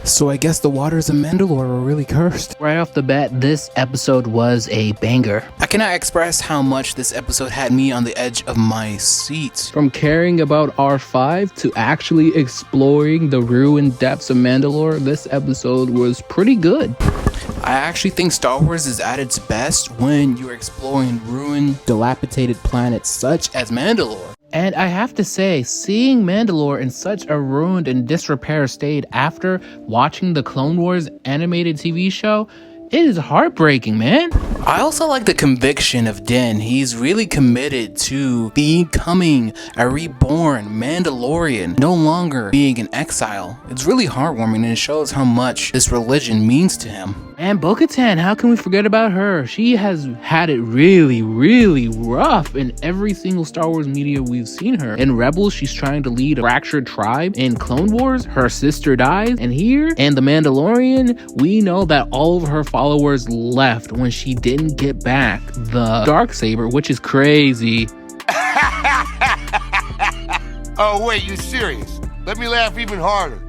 So I guess the waters of Mandalore were really cursed. Right off the bat, this episode was a banger. I cannot express how much this episode had me on the edge of my seat. From caring about R5 to actually exploring the ruined depths of Mandalore, this episode was pretty good. I actually think Star Wars is at its best when you're exploring ruined, dilapidated planets such as Mandalore. And I have to say, seeing Mandalore in such a ruined and disrepair state after watching the Clone Wars animated TV show, it is heartbreaking, man. I also like the conviction of Din. He's really committed to becoming a reborn Mandalorian, no longer being in exile. It's really heartwarming and it shows how much this religion means to him. And Bo-Katan, how can we forget about her? She has had it really, really rough in every single Star Wars media we've seen her. In Rebels, she's trying to lead a fractured tribe. In Clone Wars, her sister dies. And here, in The Mandalorian, we know that all of her followers left when she didn't get back the Darksaber, which is crazy. Oh, wait, you serious? Let me laugh even harder.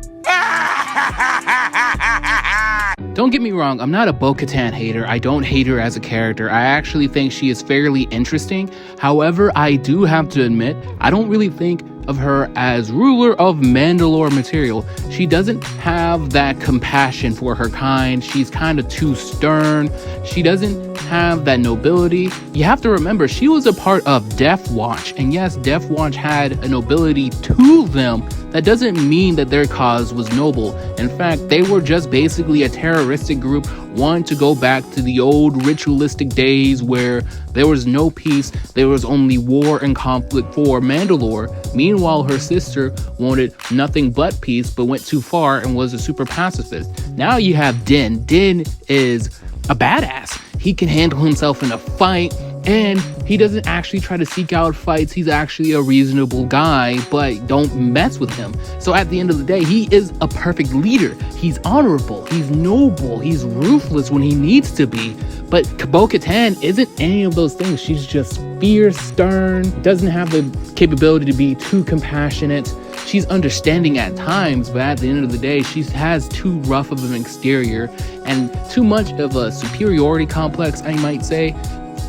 Don't get me wrong, I'm not a Bo-Katan hater. I don't hate her as a character. I actually think she is fairly interesting. However, I do have to admit, I don't really think of her as ruler of Mandalore material. She doesn't have that compassion for her kind. She's kind of too stern. She doesn't have that nobility. You have to remember, she was a part of Death Watch. And yes, Death Watch had a nobility to them. That doesn't mean that their cause was noble. In fact, they were just basically a terroristic group wanting to go back to the old ritualistic days where there was no peace, there was only war and conflict for Mandalore. Meanwhile, her sister wanted nothing but peace, but went too far and was a super pacifist. Now you have Din. Din is a badass. He can handle himself in a fight, and he doesn't actually try to seek out fights. He's actually a reasonable guy, but don't mess with him. So at the end of the day, he is a perfect leader. He's honorable, he's noble, he's ruthless when he needs to be. But Bo-Katan isn't any of those things. She's just fierce, stern, doesn't have the capability to be too compassionate. She's understanding at times, but at the end of the day, she has too rough of an exterior and too much of a superiority complex, I might say,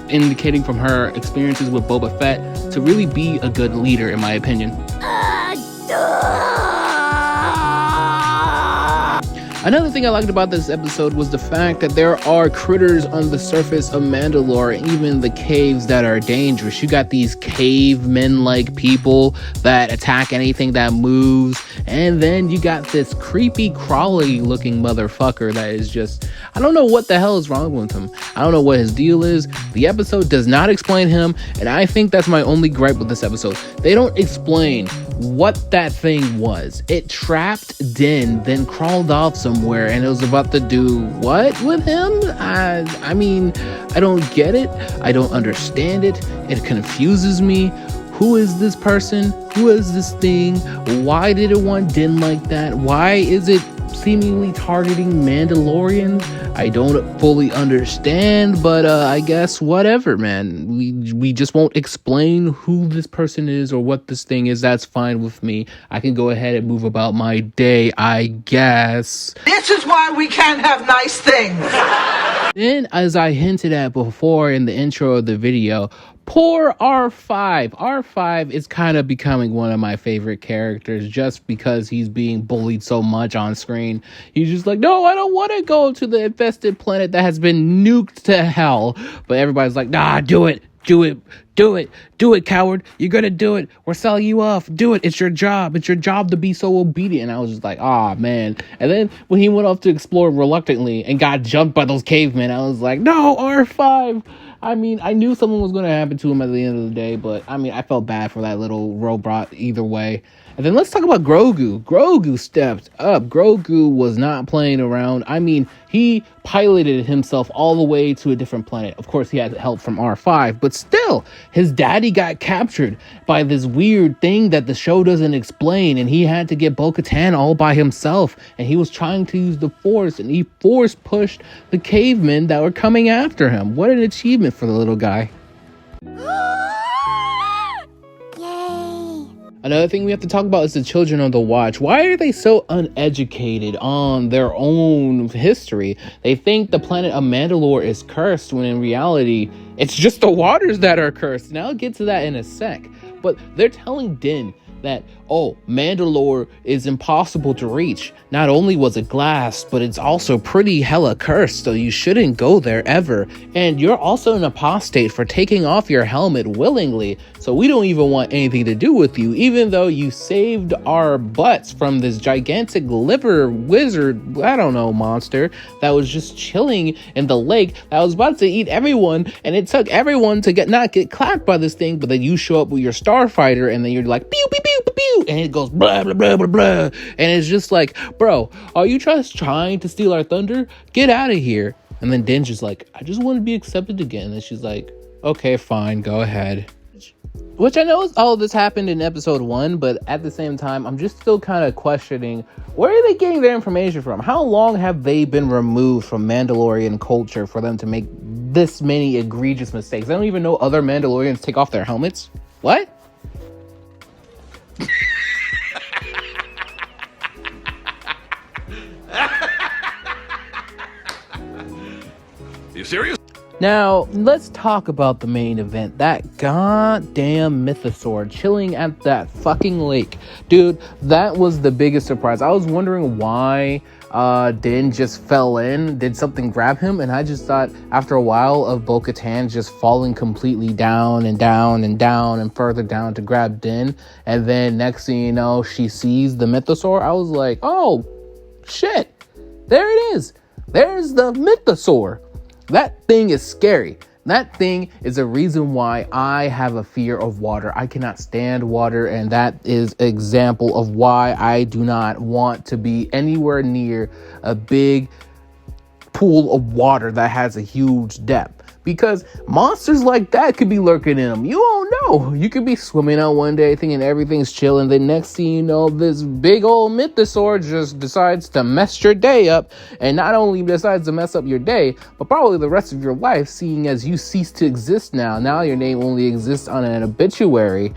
indicating from her experiences with Boba Fett to really be a good leader, in my opinion. Another thing I liked about this episode was the fact that there are critters on the surface of Mandalore, even the caves, that are dangerous. You got these cavemen-like people that attack anything that moves, and then you got this creepy, crawly-looking motherfucker that is just... I don't know what the hell is wrong with him. I don't know what his deal is. The episode does not explain him, and I think that's my only gripe with this episode. They don't explain what that thing was. It trapped Din, then crawled off somewhere, and it was about to do what with him? I mean, I don't get it. I don't understand it. It confuses me. Who is this person? Who is this thing? Why did it want Din like that? Why is it seemingly targeting Mandalorians? I don't fully understand, but I guess whatever, man. We just won't explain who this person is or what this thing is. That's fine with me. I can go ahead and move about my day, I guess. This is why we can't have nice things. Then, as I hinted at before in the intro of the video, poor R5. R5 is kind of becoming one of my favorite characters just because he's being bullied so much on screen. He's just like, no, I don't want to go to the infested planet that has been nuked to hell. But everybody's like, nah, do it. Do it. Do it. Do it, coward. You're going to do it. We're selling you off. Do it. It's your job. It's your job to be so obedient. And I was just like, ah, man. And then when he went off to explore reluctantly and got jumped by those cavemen, I was like, no, R5. I mean, I knew something was going to happen to him at the end of the day, but I mean, I felt bad for that little robot either way. And then let's talk about Grogu. Grogu stepped up. Grogu was not playing around. I mean, he piloted himself all the way to a different planet. Of course, he had help from R5, but still, his daddy got captured by this weird thing that the show doesn't explain, and he had to get Bo-Katan all by himself, and he was trying to use the Force, and he Force pushed the cavemen that were coming after him. What an achievement for the little guy. Another thing we have to talk about is the Children of the Watch. Why are they so uneducated on their own history? They think the planet of Mandalore is cursed, when in reality, it's just the waters that are cursed. And I'll get to that in a sec. But they're telling Din that, oh, Mandalore is impossible to reach. Not only was it glass, but it's also pretty hella cursed, so you shouldn't go there ever. And you're also an apostate for taking off your helmet willingly, so we don't even want anything to do with you, even though you saved our butts from this gigantic liver wizard, I don't know, monster that was just chilling in the lake that was about to eat everyone, and it took everyone to not get clapped by this thing. But then you show up with your starfighter, and then you're like, pew pew pew pew pew, and it goes blah blah blah blah blah, and it's just like, bro, are you just trying to steal our thunder? Get out of here. And then Din's just like, I just want to be accepted again. And she's like, okay, fine, go ahead. Which I know all of this happened in episode 1, but at the same time, I'm just still kind of questioning, where are they getting their information from? How long have they been removed from Mandalorian culture for them to make this many egregious mistakes? I don't even know other Mandalorians take off their helmets. What? You serious? Now, let's talk about the main event. That goddamn mythosaur chilling at that fucking lake. Dude, that was the biggest surprise. I was wondering why Din just fell in. Did something grab him? And I just thought, after a while of Bo-Katan just falling completely down and down and down and further down to grab Din, and then next thing you know, she sees the mythosaur, I was like, oh, shit. There it is. There's the mythosaur. That thing is scary. That thing is a reason why I have a fear of water. I cannot stand water, and that is an example of why I do not want to be anywhere near a big pool of water that has a huge depth. Because monsters like that could be lurking in them. You don't know. You could be swimming out one day thinking everything's chill, and then next thing you know, this big old mythosaur just decides to mess your day up. And not only decides to mess up your day, but probably the rest of your life, seeing as you cease to exist now. Now your name only exists on an obituary.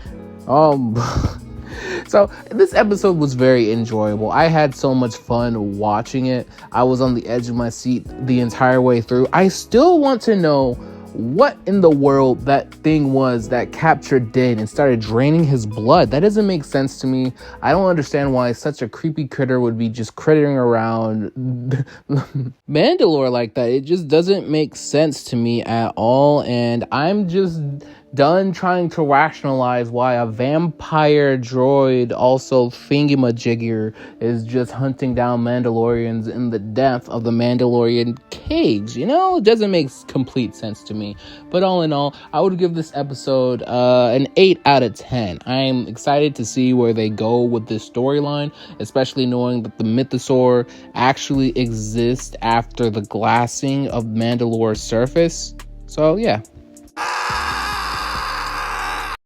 So this episode was very enjoyable. I had so much fun watching it. I was on the edge of my seat the entire way through. I still want to know what in the world that thing was that captured Din and started draining his blood. That doesn't make sense to me. I don't understand why such a creepy critter would be just crittering around Mandalore like that. It just doesn't make sense to me at all, and I'm just done trying to rationalize why a vampire droid, also thingamajigger, is just hunting down Mandalorians in the depth of the Mandalorian caves. You know, it doesn't make complete sense to me. But all in all, I would give this episode an 8 out of 10. I'm excited to see where they go with this storyline, especially knowing that the mythosaur actually exists after the glassing of Mandalore's surface. So yeah.